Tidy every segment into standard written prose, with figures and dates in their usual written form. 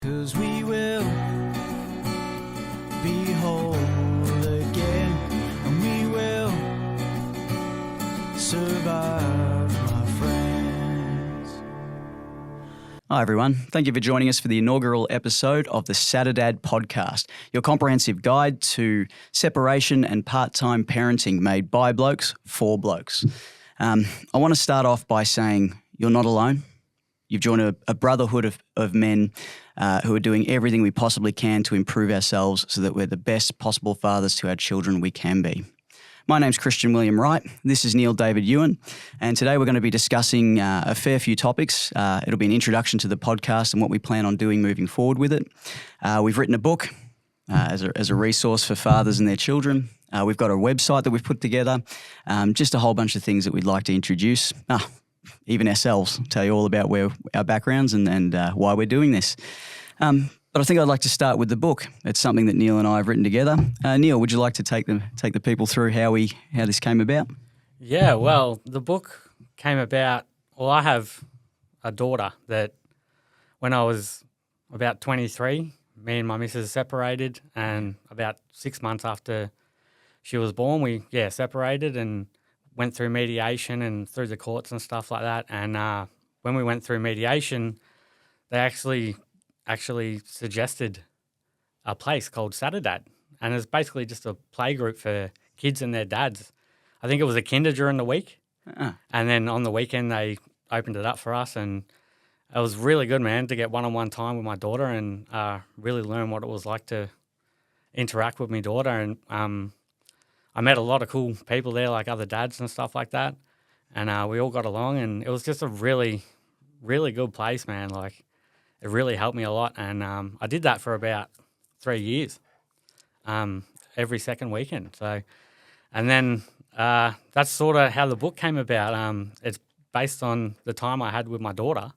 'Cause we will be whole again, and we will survive, my friends. Hi everyone, thank you for joining us for the inaugural episode of the Saturdad Podcast, your comprehensive guide to separation and part-time parenting made by blokes for blokes. I want to start off by saying you're not alone. You've joined a brotherhood of men who are doing everything we possibly can to improve ourselves so that we're the best possible fathers to our children we can be. My name's Christian William Wright. This is Neil David Ewan. And today we're going to be discussing a fair few topics. It'll be an introduction to the podcast and what we plan on doing moving forward with it. We've written a book as a resource for fathers and their children. We've got a website that we've put together. Just a whole bunch of things that we'd like to introduce. Even ourselves, tell you all about where our backgrounds and why we're doing this. But I think I'd like to start with the book. It's something that Neil and I have written together. Neil, would you like to take the people through how this came about? Yeah, well, the book came about. Well, I have a daughter that when I was about 23, me and my missus separated, and about 6 months after she was born, we separated and went through mediation and through the courts and stuff like that. And when we went through mediation, they actually suggested a place called Saturdad. And it's basically just a play group for kids and their dads. I think it was a kinder during the week. And then on the weekend, they opened it up for us. And it was really good, man, to get one-on-one time with my daughter and really learn what it was like to interact with my daughter. And I met a lot of cool people there, like other dads and stuff like that. And we all got along, and it was just a really, really good place, man. Like, it really helped me a lot. And I did that for about 3 years, every second weekend. So, and then that's sort of how the book came about. It's based on the time I had with my daughter.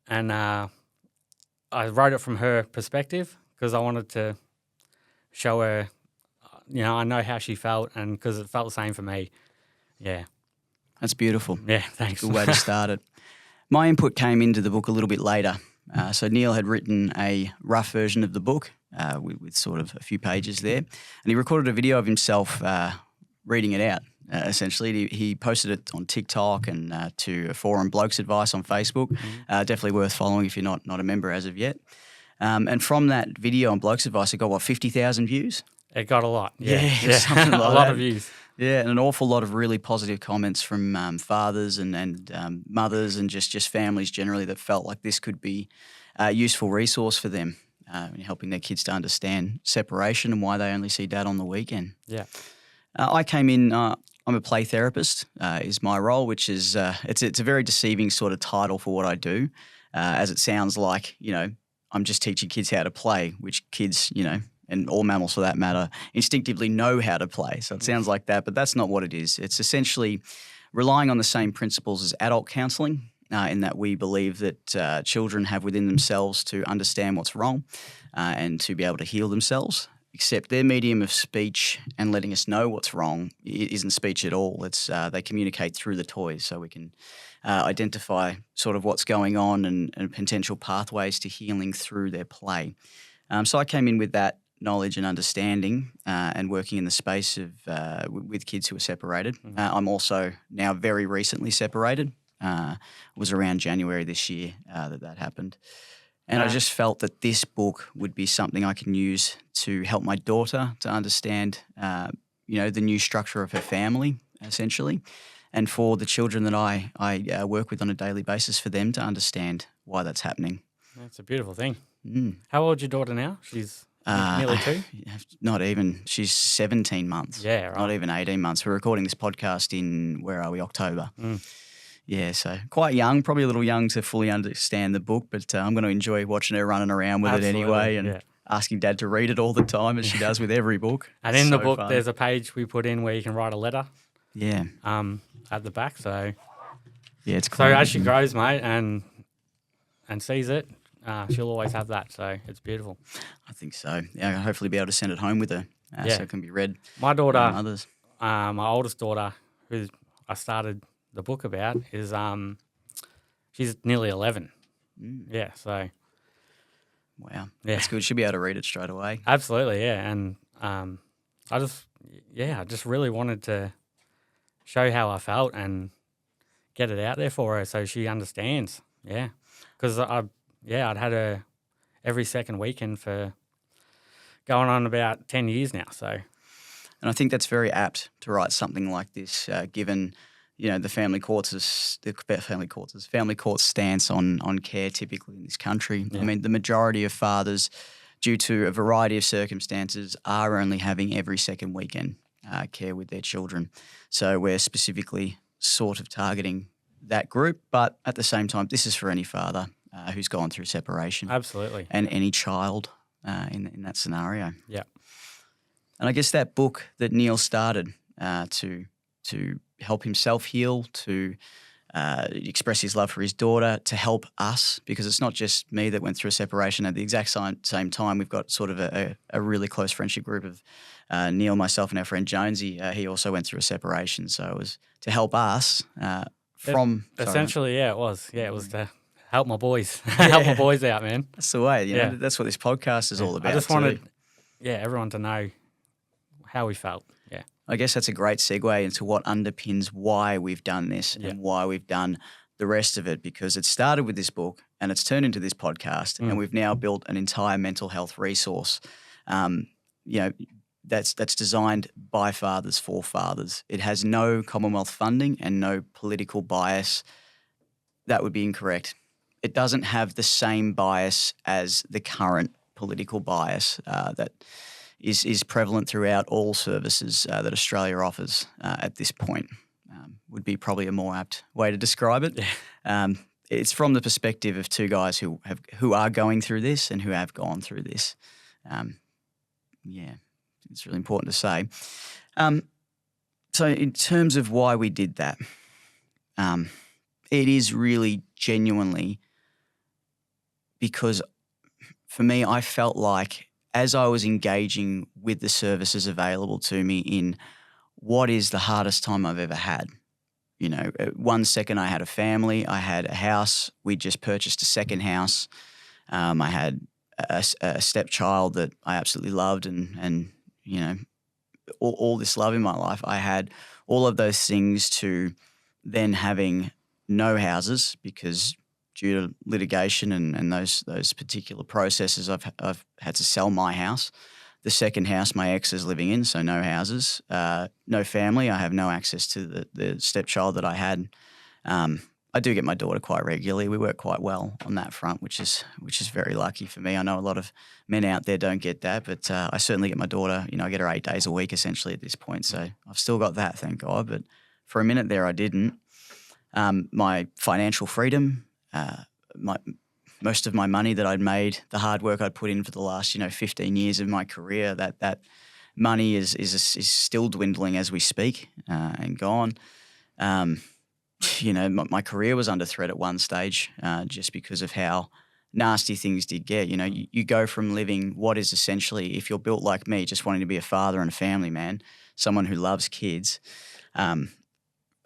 And I wrote it from her perspective because I wanted to show her, I know how she felt, and because it felt the same for me. Yeah. That's beautiful. Yeah, thanks. Good way to start it. My input came into the book a little bit later. So Neil had written a rough version of the book with sort of a few pages there. And he recorded a video of himself reading it out, essentially. He posted it on TikTok and to a forum, Blokes Advice on Facebook. Definitely worth following if you're not a member as of yet. And from that video on Blokes Advice, it got, 50,000 views? It got a lot. Yeah. Something like a lot of views. Yeah, and an awful lot of really positive comments from fathers and mothers and just families generally that felt like this could be a useful resource for them in helping their kids to understand separation and why they only see dad on the weekend. Yeah. I came in, I'm a play therapist is my role, which is, it's a very deceiving sort of title for what I do, as it sounds like, I'm just teaching kids how to play, which kids, and all mammals for that matter, instinctively know how to play. So it sounds like that, but that's not what it is. It's essentially relying on the same principles as adult counselling in that we believe that children have within themselves to understand what's wrong and to be able to heal themselves, except their medium of speech and letting us know what's wrong isn't speech at all. It's they communicate through the toys, so we can identify sort of what's going on and potential pathways to healing through their play. So I came in with that knowledge and understanding and working in the space of with kids who are separated. I'm also now very recently separated. It was around January this year that happened. And I just felt that this book would be something I can use to help my daughter to understand, the new structure of her family, essentially, and for the children that I work with on a daily basis for them to understand why that's happening. That's a beautiful thing. How old's your daughter now? She's nearly 2? Not even. She's 17 months. Yeah, right. Not even 18 months. We're recording this podcast in, October. Yeah, so quite young, probably a little young to fully understand the book, but I'm going to enjoy watching her running around with it anyway and asking Dad to read it all the time as she does with every book. And in the book, there's a page we put in where you can write a letter. Yeah. At the back, so. Yeah, it's cool. So as she grows, mate, and sees it, she'll always have that, so it's beautiful. I think so. Yeah, I'll hopefully be able to send it home with her so it can be read my daughter, by others. My oldest daughter, who I started the book about, is she's nearly 11. Yeah, so Wow. Yeah. That's good. Should be able to read it straight away. Absolutely, yeah. And I just really wanted to show how I felt and get it out there for her so she understands. Yeah, because I'd had her every second weekend for going on about 10 years now. So And I think that's very apt to write something like this, given the family court's stance on care typically in this country. Yeah. I mean, the majority of fathers, due to a variety of circumstances, are only having every second weekend care with their children. So we're specifically sort of targeting that group, but at the same time, this is for any father who's gone through separation. absolutely. And any child in that scenario. Yeah. And I guess that book that Neil started to help himself heal, to express his love for his daughter, to help us, because it's not just me that went through a separation. At the exact same time, we've got sort of a really close friendship group of Neil, myself, and our friend Jonesy. He also went through a separation. So it was to help us Essentially, yeah, it was. Yeah, it was to help my boys, help my boys out, man. That's the way. You Yeah. know, that's what this podcast is all about. I just too. wanted, everyone to know how we felt. Yeah. I guess that's a great segue into what underpins why we've done this and why we've done the rest of it, because it started with this book and it's turned into this podcast and we've now built an entire mental health resource, that's designed by fathers for fathers. It has no Commonwealth funding and no political bias. That would be incorrect. It doesn't have the same bias as the current political bias that is prevalent throughout all services that Australia offers at this point. Would be probably a more apt way to describe it. Yeah. It's from the perspective of two guys who are going through this and who have gone through this. It's really important to say. So in terms of why we did that, it is really genuinely because for me, I felt like as I was engaging with the services available to me in what is the hardest time I've ever had. At 1 second I had a family, I had a house, we just purchased a second house. I had a stepchild that I absolutely loved and all this love in my life. I had all of those things to then having no houses because due to litigation and those particular processes, I've had to sell my house. The second house my ex is living in, so no houses, no family. I have no access to the stepchild that I had. I do get my daughter quite regularly. We work quite well on that front, which is very lucky for me. I know a lot of men out there don't get that, but I certainly get my daughter. I get her 8 days a week essentially at this point, so I've still got that, thank God. But for a minute there, I didn't. My financial freedom, most of my money that I'd made, the hard work I'd put in for the last 15 years of my career, that money is still dwindling as we speak and gone. My career was under threat at one stage just because of how nasty things did get. You go from living what is essentially, if you're built like me, just wanting to be a father and a family man, someone who loves kids. I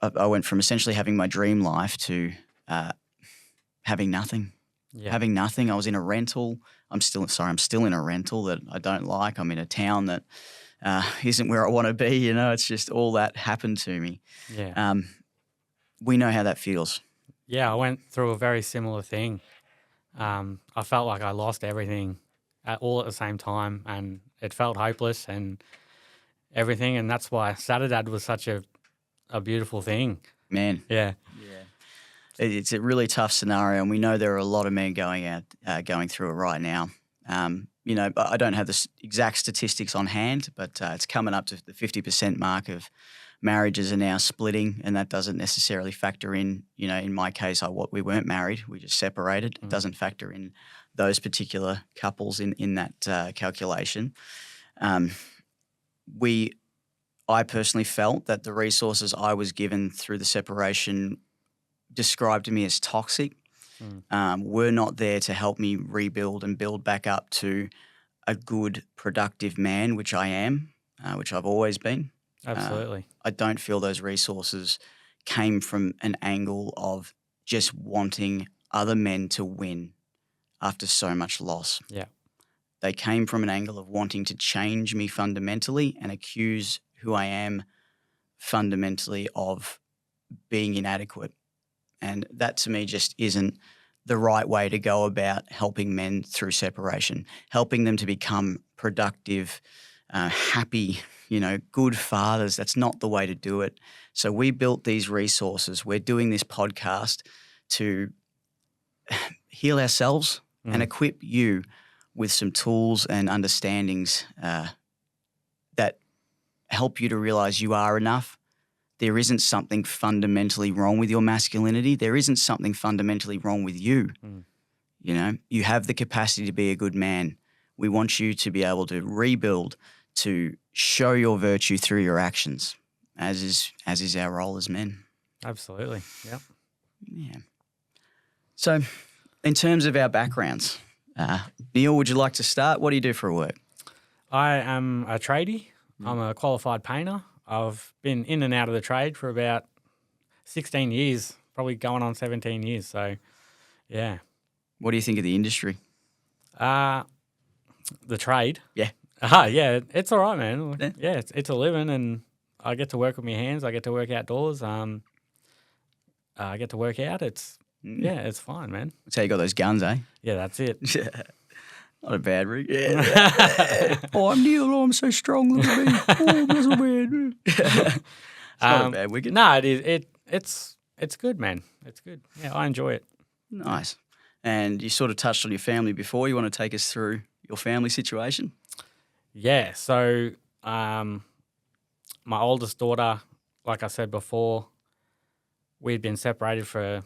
went from essentially having my dream life to having nothing. Yeah. Having nothing. I was in a rental. I'm still in a rental that I don't like. I'm in a town that isn't where I want to be. It's just all that happened to me. Yeah. We know how that feels. Yeah, I went through a very similar thing. I felt like I lost everything all at the same time, and it felt hopeless and everything. And that's why Saturdad was such a beautiful thing. Man. Yeah. It's a really tough scenario, and we know there are a lot of men going through it right now. I don't have the exact statistics on hand, but it's coming up to the 50% mark of marriages are now splitting, and that doesn't necessarily factor in, in my case, we weren't married, we just separated. It doesn't factor in those particular couples in that calculation. I personally felt that the resources I was given through the separation described to me as toxic, were not there to help me rebuild and build back up to a good, productive man, which I am, which I've always been. Absolutely. I don't feel those resources came from an angle of just wanting other men to win, after so much loss. Yeah. They came from an angle of wanting to change me fundamentally and accuse who I am fundamentally of being inadequate. And that to me just isn't the right way to go about helping men through separation, helping them to become productive, happy, good fathers. That's not the way to do it. So we built these resources. We're doing this podcast to heal ourselves and equip you with some tools and understandings that help you to realize you are enough. There isn't something fundamentally wrong with your masculinity. There isn't something fundamentally wrong with you. You have the capacity to be a good man. We want you to be able to rebuild, to show your virtue through your actions, as is our role as men. Absolutely. Yep. Yeah. So in terms of our backgrounds, Neil, would you like to start? What do you do for work? I am a tradie. I'm a qualified painter. I've been in and out of the trade for about 16 years, probably going on 17 years. So, yeah. What do you think of the industry? The trade? Yeah. Yeah, it's all right, man. Yeah, it's a living, and I get to work with my hands. I get to work outdoors. I get to work out. It's fine, man. That's how you got those guns, eh? Yeah, that's it. Not a bad rig. Yeah. Oh, I'm Neil. Oh, I'm so strong. Look at me. Oh, I'm so bad. It's not a bad wicket. No, it is. It's good, man. It's good. Yeah, I enjoy it. Nice. And you sort of touched on your family before. You want to take us through your family situation? Yeah. So, my oldest daughter, like I said before, we'd been separated for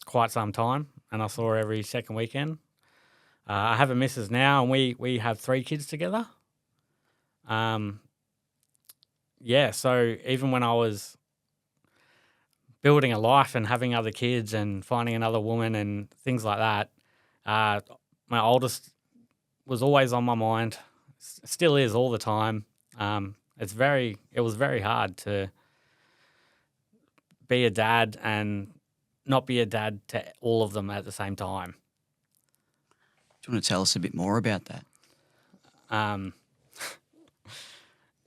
quite some time, and I saw her every second weekend. I have a missus now, and we have 3 kids together. Yeah, so even when I was building a life and having other kids and finding another woman and things like that, my oldest was always on my mind, still is all the time. It was very hard to be a dad and not be a dad to all of them at the same time. Do you want to tell us a bit more about that?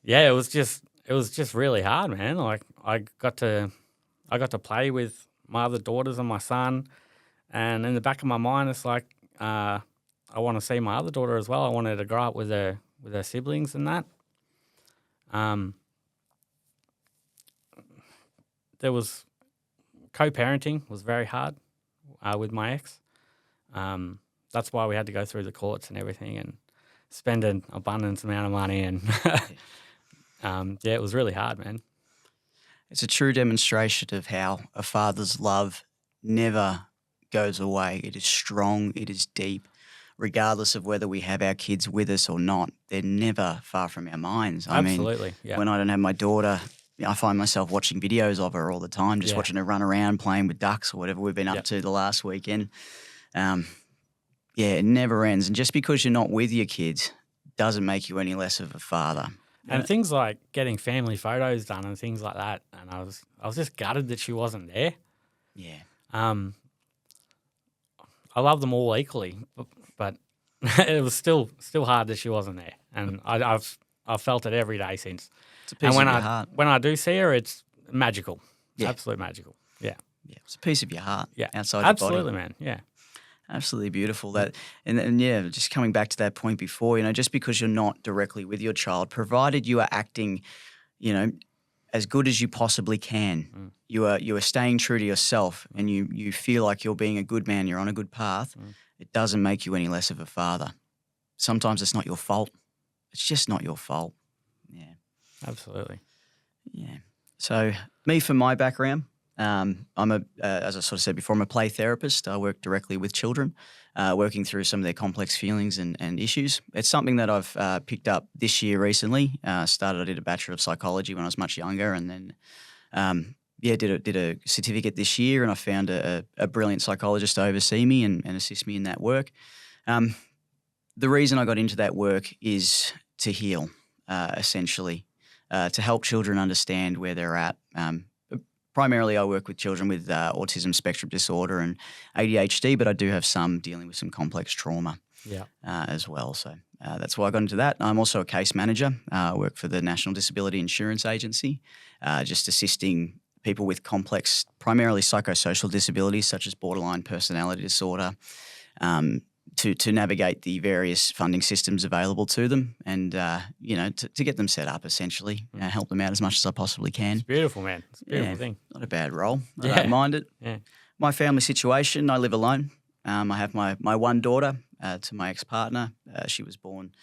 Yeah, it was just really hard, man. Like I got to play with my other daughters and my son, and in the back of my mind, it's like I want to see my other daughter as well. I wanted to grow up with her siblings and that. There was co-parenting was very hard with my ex. That's why we had to go through the courts and everything and spend an abundance amount of money. And it was really hard, man. It's a true demonstration of how a father's love never goes away. It is strong. It is deep. Regardless of whether we have our kids with us or not, they're never far from our minds. Absolutely, yeah. When I don't have my daughter, I find myself watching videos of her all the time, just watching her run around playing with ducks or whatever we've been up to the last weekend. It never ends. And just because you're not with your kids doesn't make you any less of a father. And things like getting family photos done and things like that. And I was just gutted that she wasn't there. Yeah. I love them all equally, but it was still hard that she wasn't there. And I've felt it every day since. It's a piece of your heart. When I do see her, it's magical. It's Yeah. absolutely magical. Yeah. Yeah. It's a piece of your heart. Yeah. Outside absolutely, your body. man. Yeah. Absolutely beautiful. That and just coming back to that point before, just because you're not directly with your child, provided you are acting, as good as you possibly can, you are staying true to yourself, and you feel like you're being a good man, you're on a good path, it doesn't make you any less of a father. Sometimes it's not your fault. It's just not your fault. Yeah. Absolutely. Yeah. So me, for my background, I'm as I sort of said before, I'm a play therapist. I work directly with children, working through some of their complex feelings and issues. It's something that I've picked up this year recently. I did a Bachelor of Psychology when I was much younger, and then did a certificate this year, and I found a brilliant psychologist to oversee me and assist me in that work. The reason I got into that work is to heal, essentially, to help children understand where they're at. primarily I work with children with autism spectrum disorder and ADHD, but I do have some dealing with some complex trauma as well. So that's why I got into that. I'm also a case manager. I work for the National Disability Insurance Agency, just assisting people with complex, primarily psychosocial disabilities such as borderline personality disorder, to navigate the various funding systems available to them and, to get them set up essentially, help them out as much as I possibly can. It's beautiful, man. It's a beautiful thing. Not a bad role. I don't mind it. Yeah. My family situation, I live alone. I have my one daughter to my ex-partner. She was born,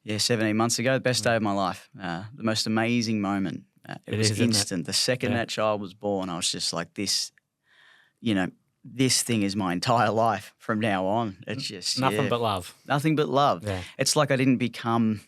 17 months ago. The best day of my life. The most amazing moment. It was instant. The second that child was born, I was just like, this thing is my entire life from now on. It's just nothing but love. Nothing but love. Yeah. It's like I didn't become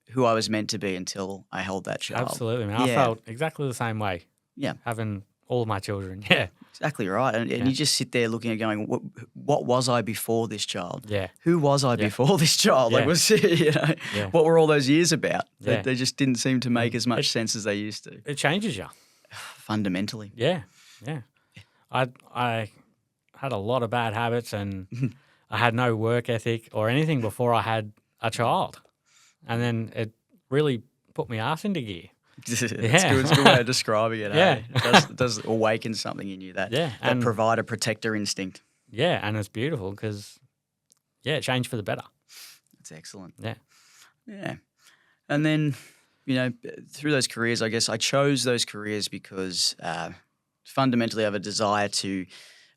who I was meant to be until I held that child. Absolutely, man. I felt exactly the same way. Yeah. Having all of my children. Yeah. Exactly right. And you just sit there looking at going, what was I before this child? Yeah. Who was I before this child? Yeah. Like, what were all those years about? Yeah. They just didn't seem to make as much sense as they used to. It changes you. Fundamentally. Yeah. Yeah. I had a lot of bad habits and I had no work ethic or anything before I had a child. And then it really put my ass into gear. It's good. It's a good way of describing it. Yeah. It does awaken something in you, that provider protector instinct. Yeah, and it's beautiful because, it changed for the better. That's excellent. Yeah. Yeah. And then, through those careers, I guess I chose those careers because fundamentally I have a desire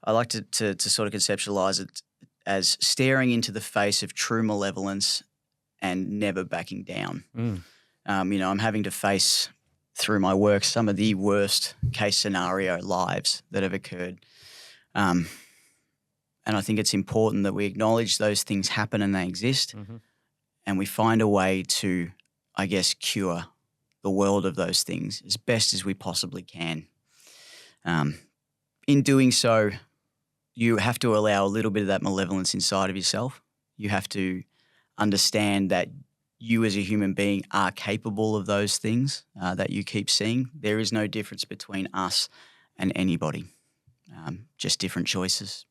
I like to sort of conceptualize it as staring into the face of true malevolence and never backing down. I'm having to face through my work some of the worst case scenario lives that have occurred. And I think it's important that we acknowledge those things happen and they exist, and we find a way to, I guess, cure the world of those things as best as we possibly can. In doing so, you have to allow a little bit of that malevolence inside of yourself. You have to understand that you as a human being are capable of those things that you keep seeing. There is no difference between us and anybody, just different choices.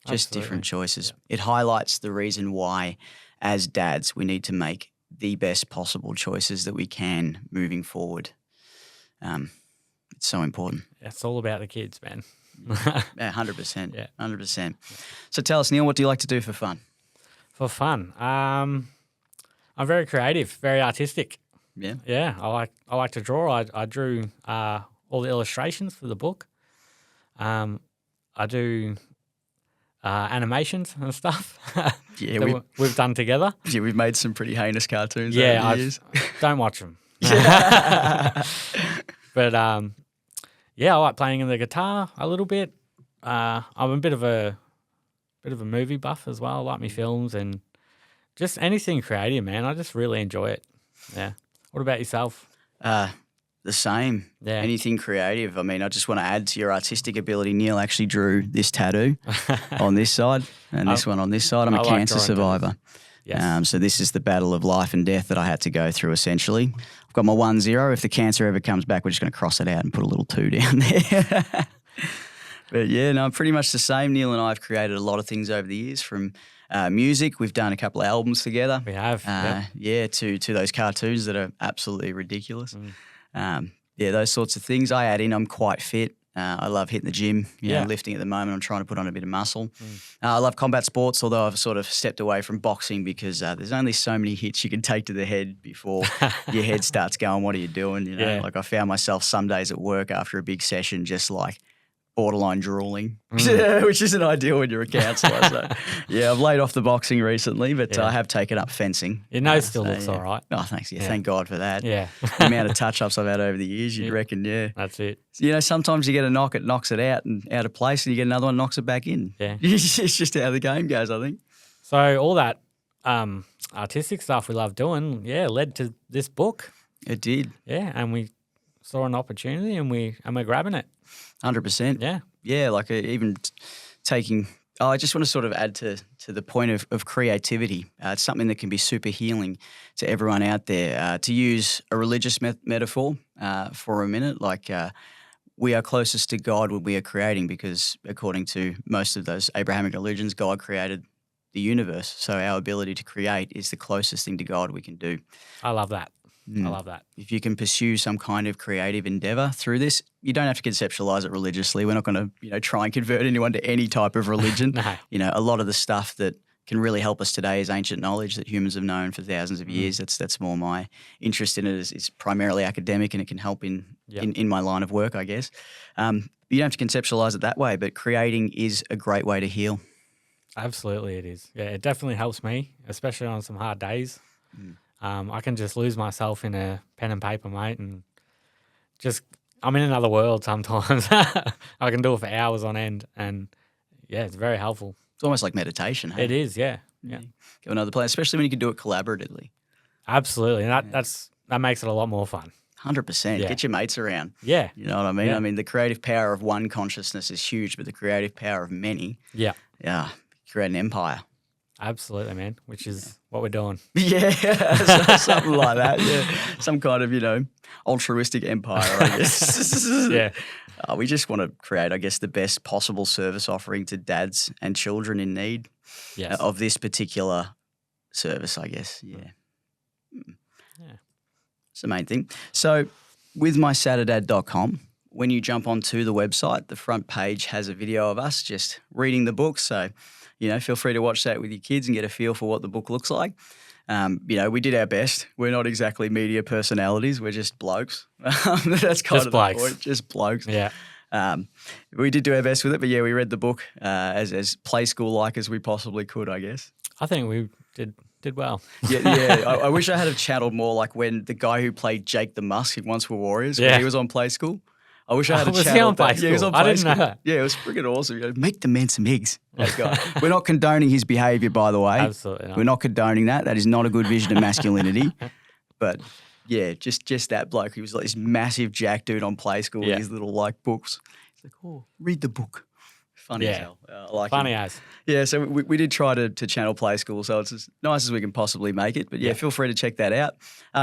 Just different choices. Yeah. It highlights the reason why, as dads, we need to make the best possible choices that we can moving forward. It's so important. It's all about the kids, man. 100%. Yeah. 100%. So tell us, Neil, what do you like to do for fun? For fun? I'm very creative, very artistic. Yeah. Yeah, I like to draw. I drew all the illustrations for the book. I do animations and stuff. We've done together. Yeah, we've made some pretty heinous cartoons over the years. Don't watch them. But I like playing the guitar a little bit. I'm a bit of a movie buff as well. I like my films and just anything creative, man. I just really enjoy it. Yeah. What about yourself? The same. Yeah. Anything creative. I mean, I just want to add to your artistic ability. Neil actually drew this tattoo on this side and this one on this side. I'm a cancer survivor. Yes. So this is the battle of life and death that I had to go through, essentially. I've got my 1-0. If the cancer ever comes back, we're just going to cross it out and put a little 2 down there. But I'm pretty much the same. Neil and I have created a lot of things over the years, from music. We've done a couple of albums together. We have. To those cartoons that are absolutely ridiculous. Those sorts of things I add in. I'm quite fit. I love hitting the gym, lifting at the moment. I'm trying to put on a bit of muscle. I love combat sports, although I've sort of stepped away from boxing because there's only so many hits you can take to the head before your head starts going, what are you doing? Like I found myself some days at work after a big session just like borderline drooling, which isn't ideal when you're a counsellor. So, I've laid off the boxing recently, but I have taken up fencing. Your nose still looks all right. Oh, thanks. Thank God for that. Yeah. The amount of touch-ups I've had over the years, you'd reckon, That's it. Sometimes you get a knock, it knocks it out and out of place, and you get another one, knocks it back in. Yeah. It's just how the game goes, I think. So all that artistic stuff we love doing, led to this book. It did. Yeah, and we saw an opportunity and we're grabbing it. 100%. Yeah. Yeah, like even taking – I just want to sort of add to the point of creativity. It's something that can be super healing to everyone out there. To use a religious metaphor for a minute, like we are closest to God when we are creating, because according to most of those Abrahamic religions, God created the universe. So our ability to create is the closest thing to God we can do. I love that. Mm. I love that. If you can pursue some kind of creative endeavor through this, you don't have to conceptualize it religiously. We're not going to, try and convert anyone to any type of religion. No. A lot of the stuff that can really help us today is ancient knowledge that humans have known for thousands of years. That's more my interest in it. Is primarily academic, and it can help in my line of work, I guess. You don't have to conceptualize it that way, but creating is a great way to heal. Absolutely, it is. Yeah, it definitely helps me, especially on some hard days. I can just lose myself in a pen and paper, mate, and I'm in another world sometimes. I can do it for hours on end, and yeah, it's very helpful. It's almost like meditation. Hey? It is, yeah. Go another place, especially when you can do it collaboratively. Absolutely, and that makes it a lot more fun. 100%. Yeah. Get your mates around. Yeah. You know what I mean? Yeah. I mean, the creative power of one consciousness is huge, but the creative power of many, create an empire. Absolutely, man, which is what we're doing. Yeah, something like that. Yeah, some kind of, altruistic empire, I guess. Yeah. We just want to create, I guess, the best possible service offering to dads and children in need of this particular service, I guess. Yeah. It's the main thing. So with mysaturdad.com, when you jump onto the website, the front page has a video of us just reading the book. So, feel free to watch that with your kids and get a feel for what the book looks like. We did our best. We're not exactly media personalities. We're just blokes. That's kind of the point. Just blokes. Yeah. We did do our best with it, but we read the book as play school-like as we possibly could, I guess. I think we did well. Yeah. I wish I had have channeled more like when the guy who played Jake the Musk in Once Were Warriors, when he was on Play School. I wish I had was channeled he on Play School? Yeah, he was on I Play didn't School. know that. Yeah, it was freaking awesome. Make the men some eggs. That guy. We're not condoning his behaviour, by the way. Absolutely not. We're not condoning that. That is not a good vision of masculinity. But yeah, just that bloke. He was like this massive jack dude on Play School with his little books. He's like, read the book. Funny as hell. I like Funny him. as. Yeah, so we did try to channel Play School, so it's as nice as we can possibly make it. But feel free to check that out.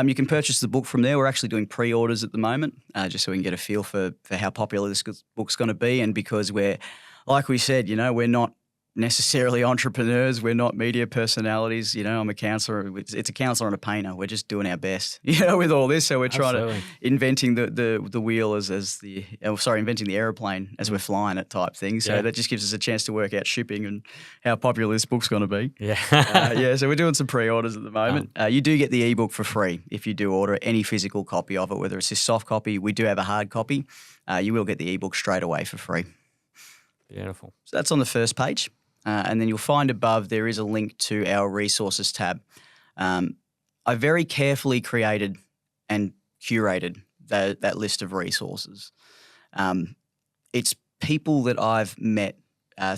You can purchase the book from there. We're actually doing pre-orders at the moment, just so we can get a feel for how popular this book's going to be. And because we're, like we said, we're not necessarily entrepreneurs. We're not media personalities. I'm a counsellor. It's a counsellor and a painter. We're just doing our best, with all this. So we're trying to inventing the wheel inventing the aeroplane as we're flying it type thing. So that just gives us a chance to work out shipping and how popular this book's going to be. Yeah. So we're doing some pre-orders at the moment. You do get the ebook for free if you do order any physical copy of it, whether it's a soft copy. We do have a hard copy. You will get the ebook straight away for free. Beautiful. So that's on the first page. And then you'll find above there is a link to our resources tab. I very carefully created and curated that list of resources. It's people that I've met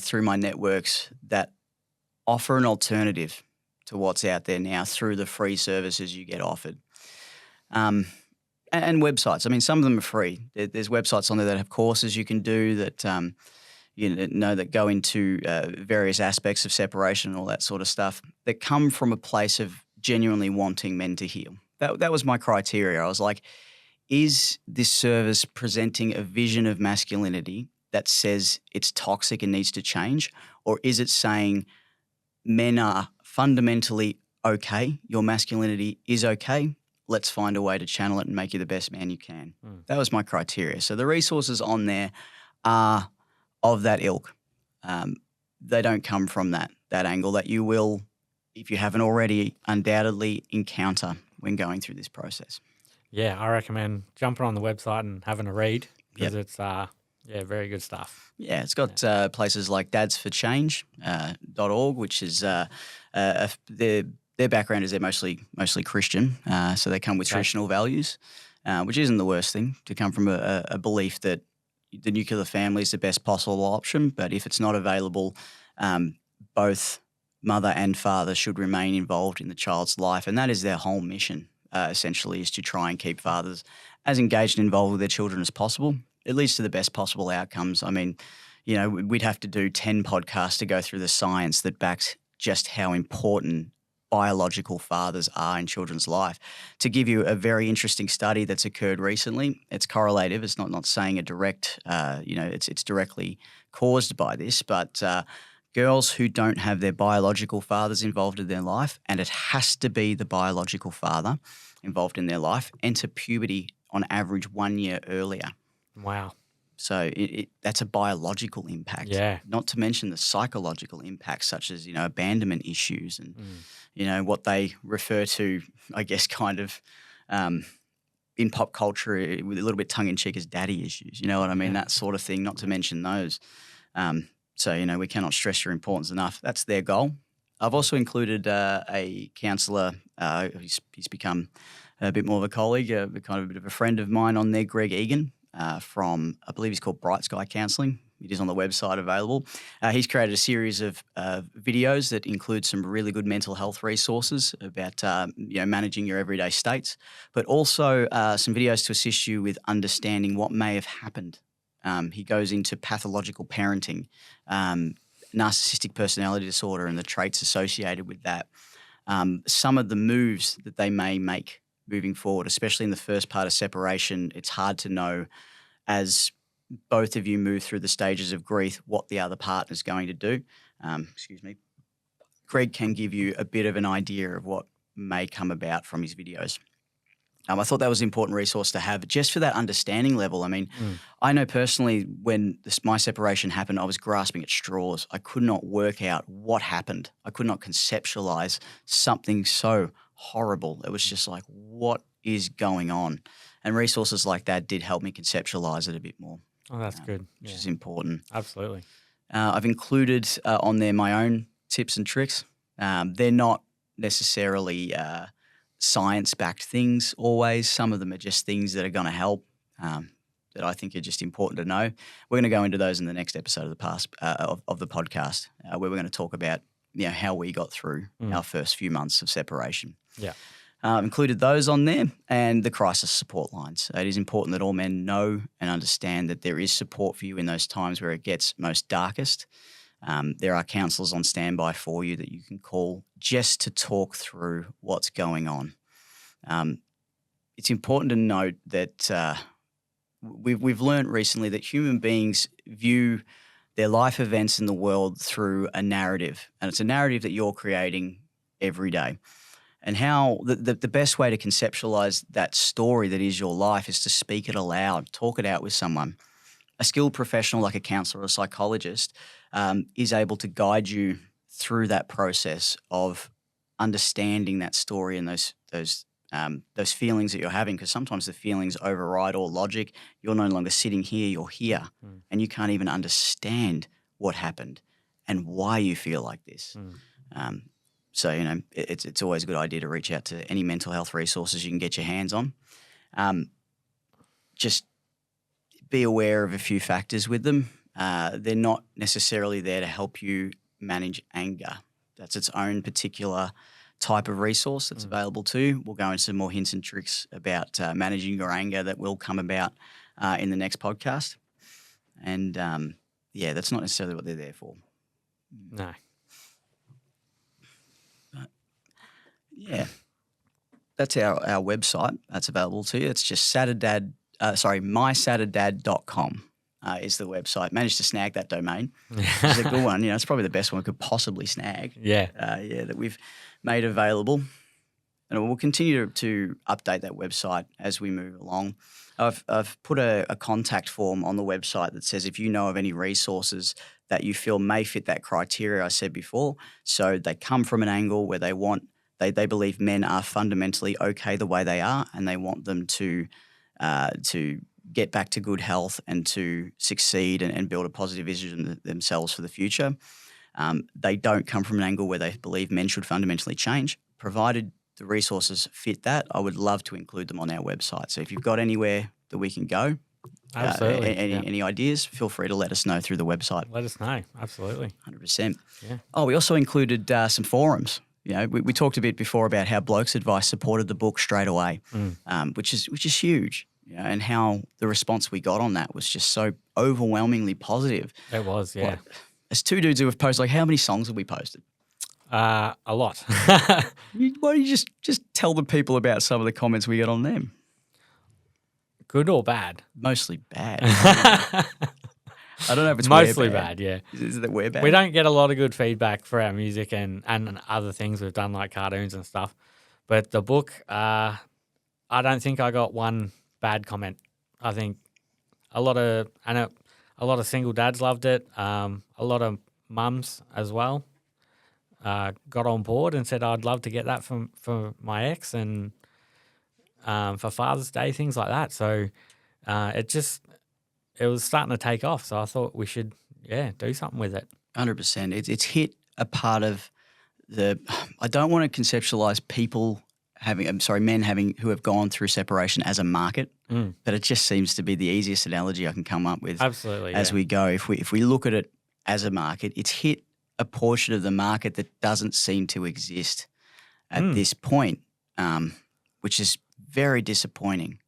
through my networks that offer an alternative to what's out there now through the free services you get offered. And websites. I mean, some of them are free. There's websites on there that have courses you can do that that go into various aspects of separation and all that sort of stuff that come from a place of genuinely wanting men to heal. That was my criteria. I was like, is this service presenting a vision of masculinity that says it's toxic and needs to change? Or is it saying men are fundamentally okay, your masculinity is okay, let's find a way to channel it and make you the best man you can? That was my criteria. So the resources on there are of that ilk. They don't come from that angle that you will, if you haven't already, undoubtedly encounter when going through this process. Yeah, I recommend jumping on the website and having a read because it's very good stuff. Yeah, it's got places like dadsforchange.org, which is their background is they're mostly Christian, so they come with traditional values, which isn't the worst thing to come from a belief that the nuclear family is the best possible option, but if it's not available, both mother and father should remain involved in the child's life, and that is their whole mission, essentially, is to try and keep fathers as engaged and involved with their children as possible. It leads to the best possible outcomes. I mean, we'd have to do 10 podcasts to go through the science that backs just how important biological fathers are in children's life. To give you a very interesting study that's occurred recently, it's correlative. It's not saying a direct, it's directly caused by this, but girls who don't have their biological fathers involved in their life, and it has to be the biological father involved in their life, enter puberty on average 1 year earlier. Wow. So that's a biological impact. Yeah. Not to mention the psychological impacts, such as abandonment issues and what they refer to, I guess, kind of in pop culture with a little bit tongue in cheek as daddy issues. You know what I mean? That sort of thing. Not to mention those. So we cannot stress your importance enough. That's their goal. I've also included a counsellor. He's become a bit more of a colleague, kind of a bit of a friend of mine on there, Greg Egan. From, I believe he's called Bright Sky Counselling. It is on the website available. He's created a series of videos that include some really good mental health resources about managing your everyday states, but also some videos to assist you with understanding what may have happened. He goes into pathological parenting, narcissistic personality disorder and the traits associated with that. Some of the moves that they may make moving forward, especially in the first part of separation. It's hard to know as both of you move through the stages of grief what the other partner's going to do. Greg can give you a bit of an idea of what may come about from his videos. I thought that was an important resource to have just for that understanding level. I mean, I know personally when my separation happened, I was grasping at straws. I could not work out what happened. I could not conceptualize something so horrible. It was just like, what is going on? And resources like that did help me conceptualize it a bit more. Oh, that's good. Which is important. Absolutely. I've included on there my own tips and tricks. They're not necessarily science-backed things always. Some of them are just things that are going to help that I think are just important to know. We're going to go into those in the next episode of the podcast where we're going to talk about how we got through our first few months of separation. Yeah. Included those on there and the crisis support lines. It is important that all men know and understand that there is support for you in those times where it gets most darkest. There are counsellors on standby for you that you can call just to talk through what's going on. It's important to note that we've learned recently that human beings view their life events in the world through a narrative, and it's a narrative that you're creating every day. And how the best way to conceptualize that story that is your life is to speak it aloud, talk it out with someone. A skilled professional like a counsellor or a psychologist is able to guide you through that process of understanding that story and those feelings that you're having, because sometimes the feelings override all logic. You're no longer sitting here, you're here, and you can't even understand what happened and why you feel like this. So, it's always a good idea to reach out to any mental health resources you can get your hands on. Just be aware of a few factors with them. They're not necessarily there to help you manage anger. That's its own particular type of resource that's available too. We'll go into some more hints and tricks about managing your anger that will come about in the next podcast. And, that's not necessarily what they're there for. No. Yeah, that's our website. That's available to you. It's just mysaturdad.com is the website. Managed to snag that domain. It's a good one. It's probably the best one we could possibly snag. Yeah. That we've made available. And we'll continue to update that website as we move along. I've put a contact form on the website that says if you know of any resources that you feel may fit that criteria I said before. So they come from an angle where they believe men are fundamentally okay the way they are, and they want them to get back to good health and to succeed and build a positive vision themselves for the future. They don't come from an angle where they believe men should fundamentally change. Provided the resources fit that, I would love to include them on our website. So if you've got anywhere that we can go, absolutely, any ideas, feel free to let us know through the website. Let us know, absolutely. 100%. Yeah. Oh, we also included some forums. We talked a bit before about how Blokes Advice supported the book straight away, which is huge. And how the response we got on that was just so overwhelmingly positive. It was, yeah. As two dudes who have posted, how many songs have we posted? A lot. Why don't you just tell the people about some of the comments we get on them? Good or bad? Mostly bad. I don't know if it's Mostly we're bad, yeah. Is it that we're bad? We don't get a lot of good feedback for our music and other things we've done, like cartoons and stuff. But the book, I don't think I got one bad comment. I think a lot of single dads loved it. A lot of mums as well got on board and said, I'd love to get that for my ex and for Father's Day, things like that. So it was starting to take off. So I thought we should, do something with it. 100%. It's hit a part of I don't want to conceptualize men who have gone through separation as a market, but it just seems to be the easiest analogy I can come up with. Absolutely. As we go. If we look at it as a market, it's hit a portion of the market that doesn't seem to exist at this point, which is very disappointing.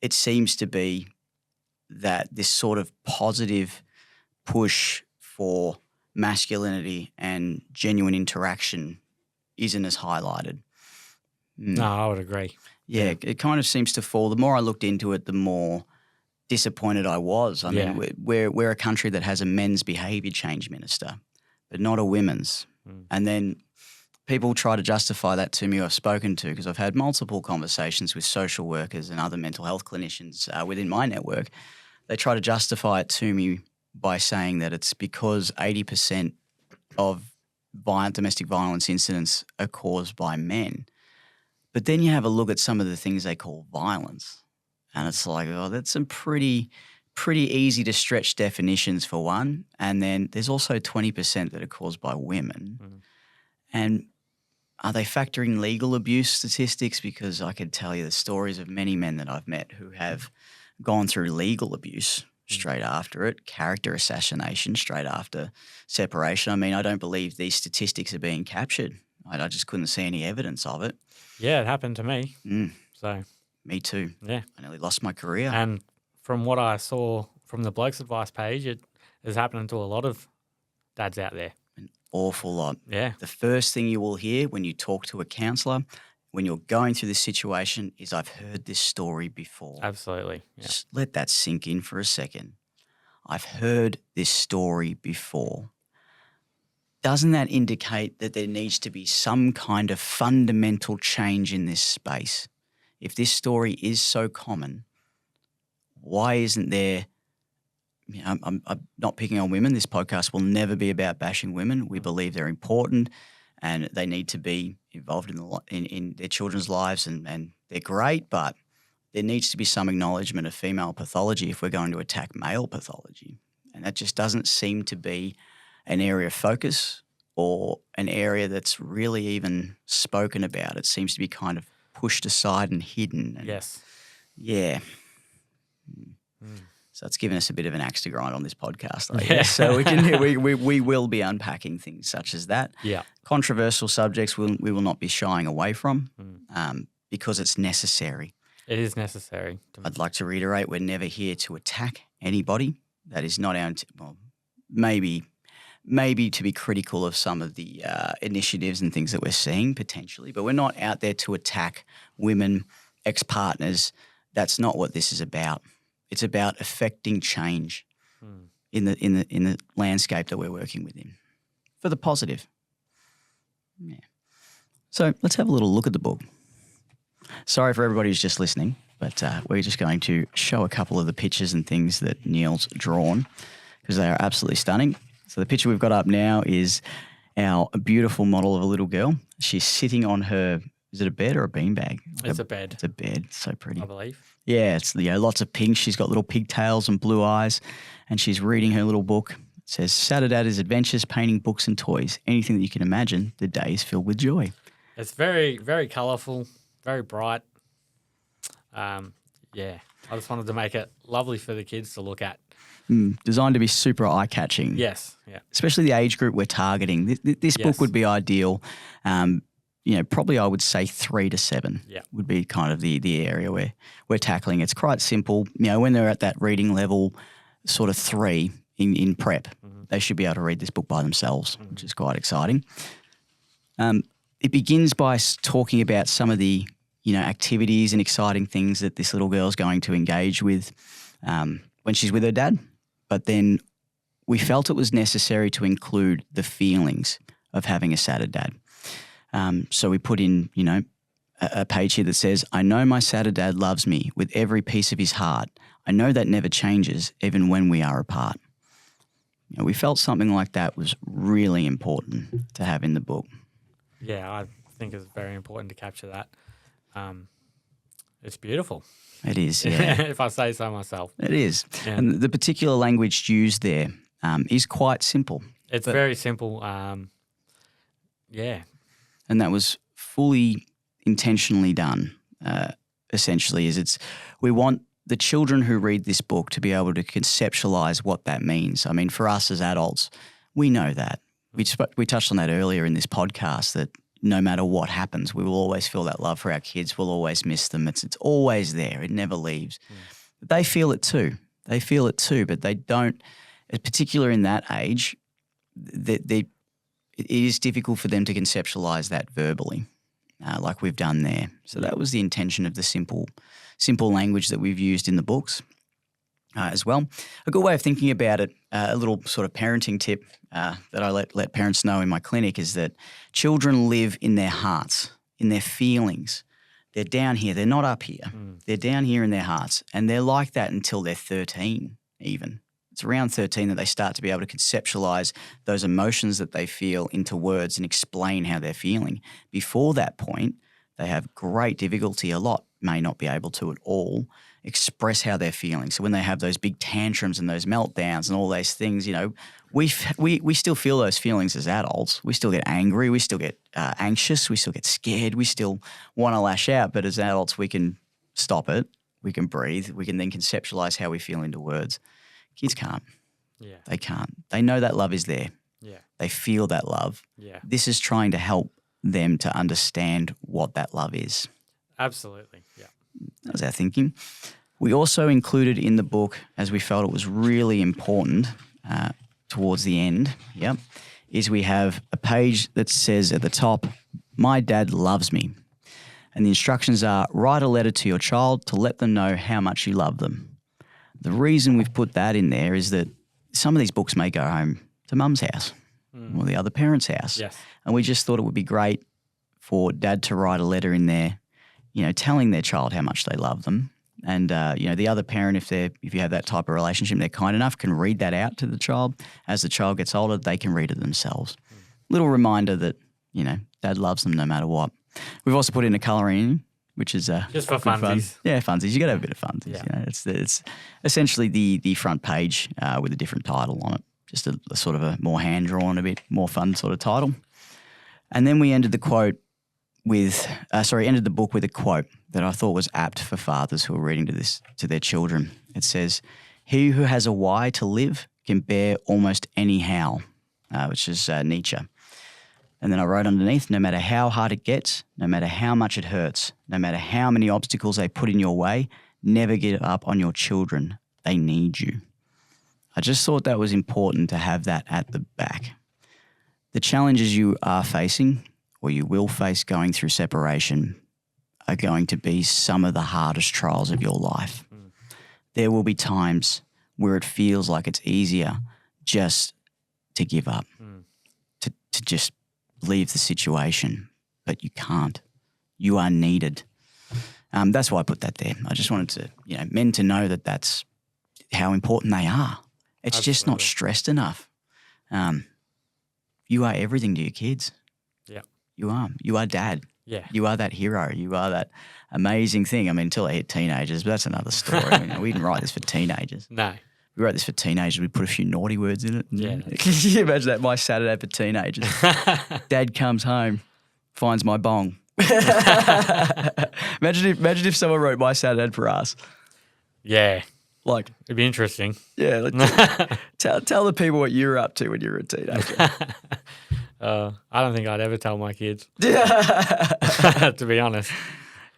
It seems to be that this sort of positive push for masculinity and genuine interaction isn't as highlighted. No, I would agree. Yeah, it kind of seems to fall. The more I looked into it, the more disappointed I was. I mean, we're a country that has a men's behaviour change minister, but not a women's. And then people try to justify that to me who I've spoken to, because I've had multiple conversations with social workers and other mental health clinicians within my network. They try to justify it to me by saying that it's because 80% of domestic violence incidents are caused by men. But then you have a look at some of the things they call violence, and it's like, oh, that's some pretty easy to stretch definitions for one. And then there's also 20% that are caused by women. And are they factoring legal abuse statistics? Because I could tell you the stories of many men that I've met who have gone through legal abuse straight after it, character assassination straight after separation. I mean, I don't believe these statistics are being captured. I just couldn't see any evidence of it. Yeah, it happened to me. So me too. Yeah. I nearly lost my career. And from what I saw from the Blokes Advice page, it is happening to a lot of dads out there. An awful lot. Yeah. The first thing you will hear when you talk to a counsellor, when you're going through this situation, is I've heard this story before. Absolutely. Yeah. Just let that sink in for a second. I've heard this story before. Doesn't that indicate that there needs to be some kind of fundamental change in this space? If this story is so common, why isn't there, I'm not picking on women. This podcast will never be about bashing women. We believe they're important and they need to be involved in their children's lives and they're great, but there needs to be some acknowledgement of female pathology if we're going to attack male pathology. And that just doesn't seem to be an area of focus or an area that's really even spoken about. It seems to be kind of pushed aside and hidden. And yes. Yeah. So it's given us a bit of an axe to grind on this podcast, I guess. So we will be unpacking things such as that. Yeah. Controversial subjects we will not be shying away from because it's necessary. It is necessary. I'd like to reiterate, we're never here to attack anybody. That is not our maybe to be critical of some of the initiatives and things that we're seeing potentially, but we're not out there to attack women, ex-partners. That's not what this is about. It's about affecting change in the landscape that we're working within for the positive. Yeah. So let's have a little look at the book. Sorry for everybody who's just listening, but we're just going to show a couple of the pictures and things that Neil's drawn because they are absolutely stunning. So the picture we've got up now is our beautiful model of a little girl. She's sitting on her, is it a bed or a beanbag? It's a bed. It's a bed. So pretty. I believe. Yeah, it's lots of pink. She's got little pigtails and blue eyes, and she's reading her little book. It says, Saturdad is adventures, painting, books and toys. Anything that you can imagine, the day is filled with joy. It's very, very colourful, very bright. I just wanted to make it lovely for the kids to look at. Designed to be super eye-catching. Yes, yeah. Especially the age group we're targeting. This book would be ideal. Probably I would say 3 to 7 would be kind of the area where we're tackling. It's quite simple. When they're at that reading level, sort of 3 in prep, they should be able to read this book by themselves, which is quite exciting. It begins by talking about some of the, activities and exciting things that this little girl's going to engage with when she's with her dad. But then we felt it was necessary to include the feelings of having a Saturdad. So we put in, a page here that says, I know my Saturdad loves me with every piece of his heart. I know that never changes, even when we are apart. We felt something like that was really important to have in the book. Yeah, I think it's very important to capture that. It's beautiful. It is, yeah. If I say so myself. It is. Yeah. And the particular language used there is quite simple. It's very simple. Yeah. And that was fully intentionally done, essentially, we want the children who read this book to be able to conceptualize what that means. I mean, for us as adults, we know that. We touched on that earlier in this podcast, that no matter what happens, we will always feel that love for our kids. We'll always miss them. It's always there. It never leaves. They feel it too. But they don't, particularly in that age, it is difficult for them to conceptualize that verbally, like we've done there. So that was the intention of the simple language that we've used in the books as well. A good way of thinking about it, a little sort of parenting tip that I let parents know in my clinic, is that children live in their hearts, in their feelings. They're down here. They're not up here. They're down here in their hearts. And they're like that until they're 13 even. It's around 13 that they start to be able to conceptualize those emotions that they feel into words and explain how they're feeling. Before that point, they have great difficulty. A lot may not be able to at all express how they're feeling. So when they have those big tantrums and those meltdowns and all those things, we still feel those feelings as adults. We still get angry. We still get anxious. We still get scared. We still want to lash out. But as adults, we can stop it. We can breathe. We can then conceptualize how we feel into words. Kids can't. Yeah. They can't. They know that love is there. Yeah. They feel that love. Yeah. This is trying to help them to understand what that love is. Absolutely. Yeah. That was our thinking. We also included in the book, as we felt it was really important towards the end, is we have a page that says at the top, my dad loves me. And the instructions are, write a letter to your child to let them know how much you love them. The reason we've put that in there is that some of these books may go home to mum's house or the other parent's house. Yes. And we just thought it would be great for dad to write a letter in there, telling their child how much they love them. And, the other parent, if you have that type of relationship, they're kind enough, can read that out to the child. As the child gets older, they can read it themselves. Little reminder that, dad loves them no matter what. We've also put in a colouring, which is just for funsies. Fun. Yeah, funsies. You got to have a bit of funsies. Yeah. It's essentially the front page with a different title on it. Just a sort of a more hand drawn, a bit more fun sort of title. And then we ended the book with a quote that I thought was apt for fathers who are reading to their children. It says, "He who has a why to live can bear almost any how," which is Nietzsche. And then I wrote underneath, no matter how hard it gets, no matter how much it hurts, no matter how many obstacles they put in your way, never give up on your children. They need you. I just thought that was important to have that at the back. The challenges you are facing or you will face going through separation are going to be some of the hardest trials of your life. There will be times where it feels like it's easier just to give up, to just leave the situation, but you can't. You are needed. That's why I put that there. I just wanted to, men to know that that's how important they are. It's Absolutely. Just not stressed enough. You are everything to your kids. Yeah. You are. You are dad. Yeah. You are that hero. You are that amazing thing. I mean, until they hit teenagers, but that's another story. I mean, we didn't write this for teenagers. No. We wrote this for teenagers. We put a few naughty words in it. Yeah. Can you imagine that? My Saturday for teenagers. Dad comes home, finds my bong. Imagine if someone wrote My Saturdad for us. Yeah. Like, it'd be interesting. Yeah. Tell the people what you were up to when you were a teenager. I don't think I'd ever tell my kids. To be honest.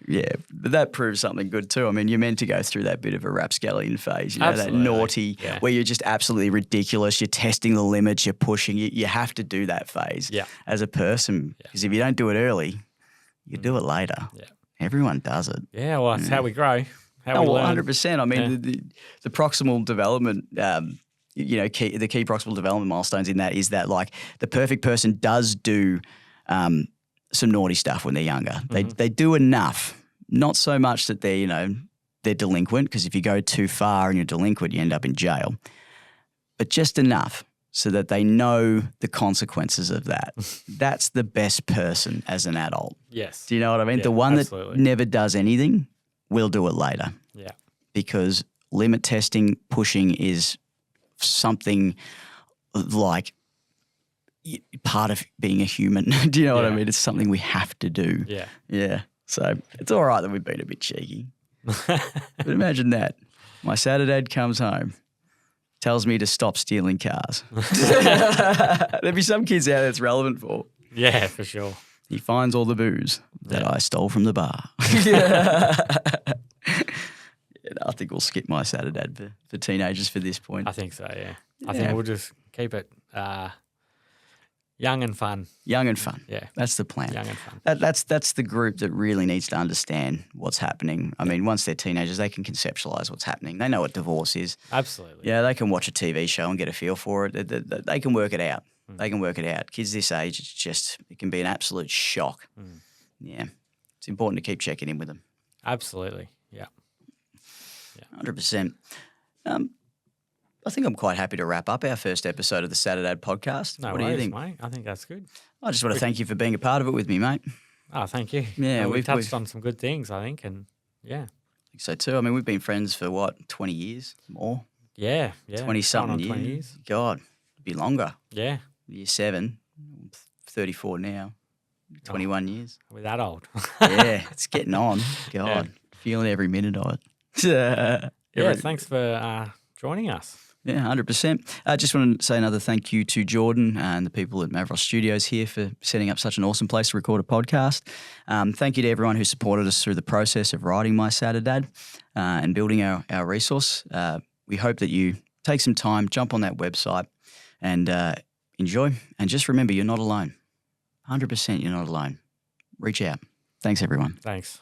Yeah, but that proves something good too. I mean, you're meant to go through that bit of a rapscallion phase, that Absolutely. naughty, Yeah. where you're just absolutely ridiculous. You're testing the limits, you're pushing. You have to do that phase as a person, because if you don't do it early, you do it later. Yeah. Everyone does it. Yeah, well, that's how we grow. How we learn. 100%. I mean, the proximal development, the key proximal development milestones in that is that, like, the perfect person does do some naughty stuff when they're younger. They do enough, not so much that they're delinquent, because if you go too far and you're delinquent, you end up in jail, but just enough so that they know the consequences of that. That's the best person as an adult. Yes. Do you know what I mean? Yeah, the one absolutely. that never does anything will do it later. Yeah. Because limit testing, pushing is something like part of being a human. Do you know what I mean? It's something we have to do. Yeah. Yeah. So it's all right that we've been a bit cheeky. But imagine that. My Saturdad comes home, tells me to stop stealing cars. There'd be some kids out there it's relevant for. Yeah, for sure. He finds all the booze that I stole from the bar. I think we'll skip My Saturdad for teenagers for this point. I think so, yeah. I think we'll just keep it young and fun. Young and fun. Yeah. That's the plan. Young and fun. That's the group that really needs to understand what's happening. I mean, once they're teenagers, they can conceptualize what's happening. They know what divorce is. Absolutely. Yeah, they can watch a TV show and get a feel for it. They can work it out. They can work it out. Kids this age, it can be an absolute shock. Yeah. It's important to keep checking in with them. Absolutely. Yeah. 100%. I think I'm quite happy to wrap up our first episode of the Saturdad podcast. No what do you worries, think? mate. I think that's good. I just want to thank you for being a part of it with me, mate. Oh, thank you. Yeah, we've touched we've- on some good things, I think, and yeah. I think so too. I mean, we've been friends for 20 years? More? Yeah. 20-something Going on years. 20 years. God, it'd be longer. Yeah. Year 7, 34 now, 21 years. We're that old. Yeah, it's getting on. God, feeling every minute of it. Yeah, thanks for joining us. Yeah, 100%. I just want to say another thank you to Jordan and the people at Mavros Studios here for setting up such an awesome place to record a podcast. Thank you to everyone who supported us through the process of writing My Saturdad and building our resource. We hope that you take some time, jump on that website and enjoy. And just remember, you're not alone. 100% you're not alone. Reach out. Thanks, everyone. Thanks.